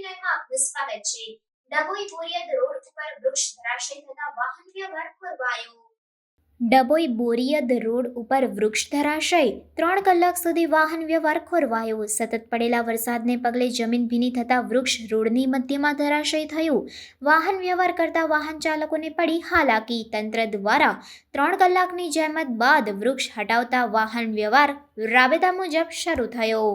લાઈવમાં આપનું સ્વાગત છે। ડભોઈ બોરિયદ રોડ ઉપર વૃક્ષ ધરાશયી થતા વાહન વ્યવહાર ખોરવાયો। ડભોઈ બોરિયદ રોડ ઉપર વૃક્ષ ધરાશય 3 કલાક સુધી વાહન વ્યવહાર ખોરવાયો। સતત પડેલા વરસાદને પગલે જમીન ભીની થતા વૃક્ષ રોડની મધ્યમાં ધરાશયી થયું। વાહન વ્યવહાર કરતા વાહન ચાલકોને પડી હાલાકી। તંત્ર દ્વારા 3 કલાકની જહેમત બાદ વૃક્ષ હટાવતા વાહન વ્યવહાર રાબેતા મુજબ શરૂ થયો।